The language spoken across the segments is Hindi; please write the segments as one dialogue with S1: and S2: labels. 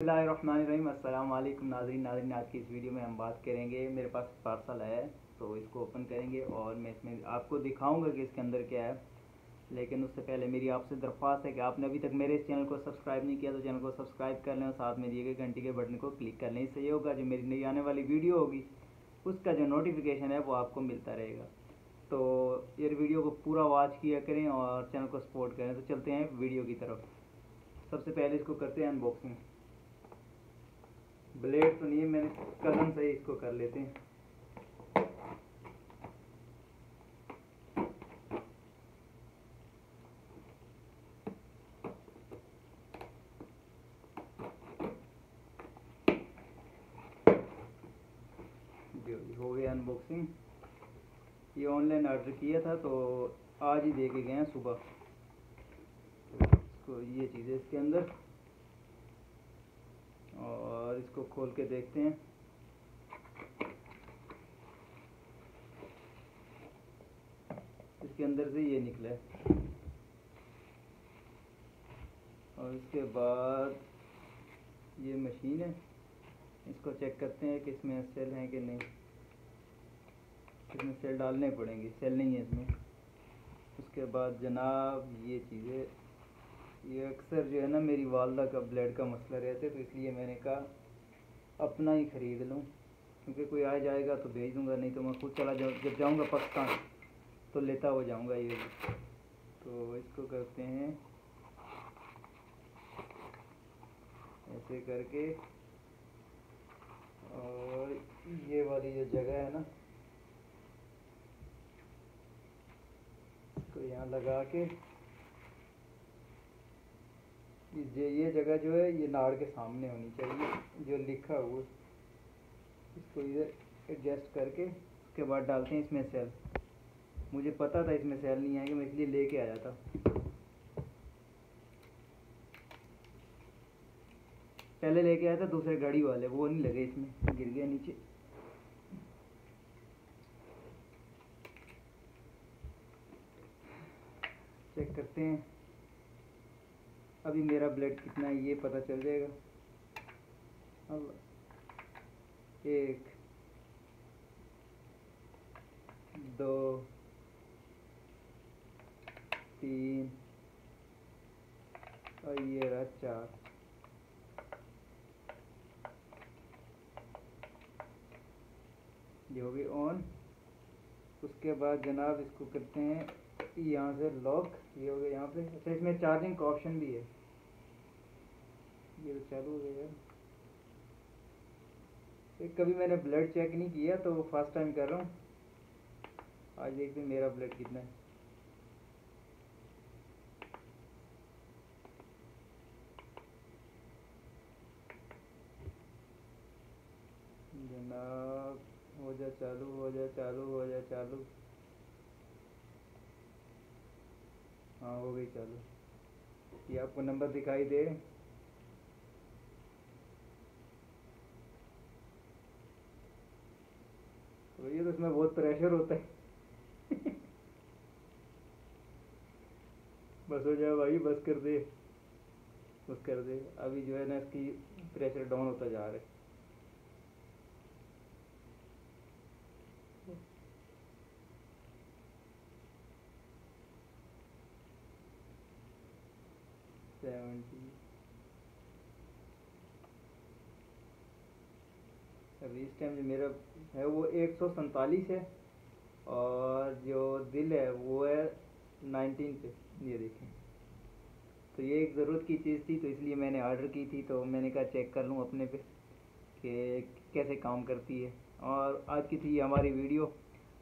S1: बिस्मिल्लाहिर्रहमानिर्रहीम। अस्सलाम वालेकुम नाज़रीन। आज की इस वीडियो में हम बात करेंगे, मेरे पास पार्सल आया है तो इसको ओपन करेंगे और मैं इसमें आपको दिखाऊंगा कि इसके अंदर क्या है। लेकिन उससे पहले मेरी आपसे दरख्वास्त है कि आपने अभी तक मेरे इस चैनल को सब्सक्राइब नहीं किया तो चैनल को सब्सक्राइब कर लें और साथ में दिए गए घंटी के बटन को क्लिक कर लें। इससे ये होगा जो मेरी नई आने वाली वीडियो होगी उसका जो नोटिफिकेशन है वो आपको मिलता रहेगा। तो ये वीडियो को पूरा वॉच किया करें और चैनल को सपोर्ट करें। तो चलते हैं वीडियो की तरफ। सबसे पहले इसको करते हैं अनबॉक्सिंग। ब्लेड तो नहीं है, मैंने कलम से ही इसको कर लेते हैं। हो गया अनबॉक्सिंग। ये ऑनलाइन ऑर्डर किया था तो आज ही दे के गए हैं सुबह। इसको ये चीज़ें इसके अंदर, और इसको खोल के देखते हैं। इसके अंदर से ये निकला है और इसके बाद ये मशीन है। इसको चेक करते हैं कि इसमें सेल हैं कि नहीं। इसमें सेल डालने पड़ेंगे, सेल नहीं है इसमें। उसके बाद जनाब ये चीज़ें, ये अक्सर जो है ना मेरी वालदा का ब्लेड का मसला रहता है तो इसलिए मैंने कहा अपना ही ख़रीद लूँ, क्योंकि कोई आ जाएगा तो भेज दूँगा, नहीं तो मैं खुद चला जाऊँ। जब जाऊँगा पाकिस्तान तो लेता हो जाऊँगा ये। तो इसको करते हैं ऐसे करके, और ये वाली जो जगह है ना इसको यहाँ लगा के, ये जगह जो है ये नाड़ के सामने होनी चाहिए जो लिखा हुआ। इसको इधर एडजस्ट करके उसके बाद डालते हैं इसमें सेल। मुझे पता था इसमें सेल नहीं आएगा, मैं इसलिए लेके आया था। पहले लेके आया था दूसरे गाड़ी वाले, वो नहीं लगे इसमें, गिर गया नीचे। चेक करते हैं अभी मेरा ब्लेड कितना है, ये पता चल जाएगा। अब 1 2 3 और ये रहा 4। ये हो गई ऑन। उसके बाद जनाब इसको करते हैं यहाँ से लॉक। ये हो गया यहाँ पे। अच्छा, इसमें चार्जिंग का ऑप्शन भी है। ये तो चालू हो गया। कभी मैंने ब्लड चेक नहीं किया तो फर्स्ट टाइम कर रहा हूँ। आज देखते हैं मेरा ब्लड कितना है। जनाब हो जा चालू, हो जा चालू, हो जा चालू। हाँ हो गई चालू। ये आपको नंबर दिखाई दे। तो ये तो इसमें बहुत प्रेशर होता है। बस हो जाए भाई, बस कर दे, बस कर दे। अभी जो है ना इसकी प्रेशर डाउन होता जा रहा है। अभी इस टाइम जो मेरा है वो 147 है और जो दिल है वो है 19 पे। ये देखें, तो ये एक ज़रूरत की चीज़ थी तो इसलिए मैंने ऑर्डर की थी। तो मैंने कहा चेक कर लूँ अपने पे कि कैसे काम करती है। और आज की थी हमारी वीडियो।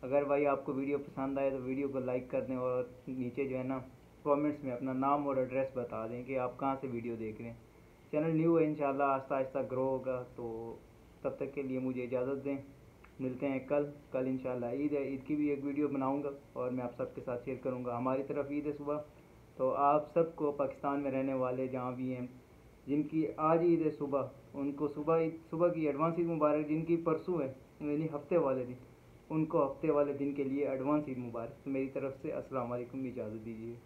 S1: अगर भाई आपको वीडियो पसंद आए तो वीडियो को लाइक कर दें और नीचे जो है ना कमेंट्स में अपना नाम और एड्रेस बता दें कि आप कहाँ से वीडियो देख रहे हैं। चैनल न्यू है, इंशाल्लाह आहिस्ता आहिस्ता ग्रो होगा। तो तब तक के लिए मुझे इजाज़त दें। मिलते हैं कल इंशाल्लाह। ईद है, ईद की भी एक वीडियो बनाऊंगा और मैं आप सबके साथ शेयर करूंगा। हमारी तरफ ईद है सुबह, तो आप सबको पाकिस्तान में रहने वाले जहाँ भी हैं जिनकी आज ईद है सुबह, उनको सुबह की एडवांस ईद मुबारक। जिनकी परसों है यानी हफ्ते वाले दिन, उनको हफ्ते वाले दिन के लिए एडवांस ईद मुबारक। तो मेरी तरफ से अस्सलाम वालेकुम, इजाज़त दीजिए।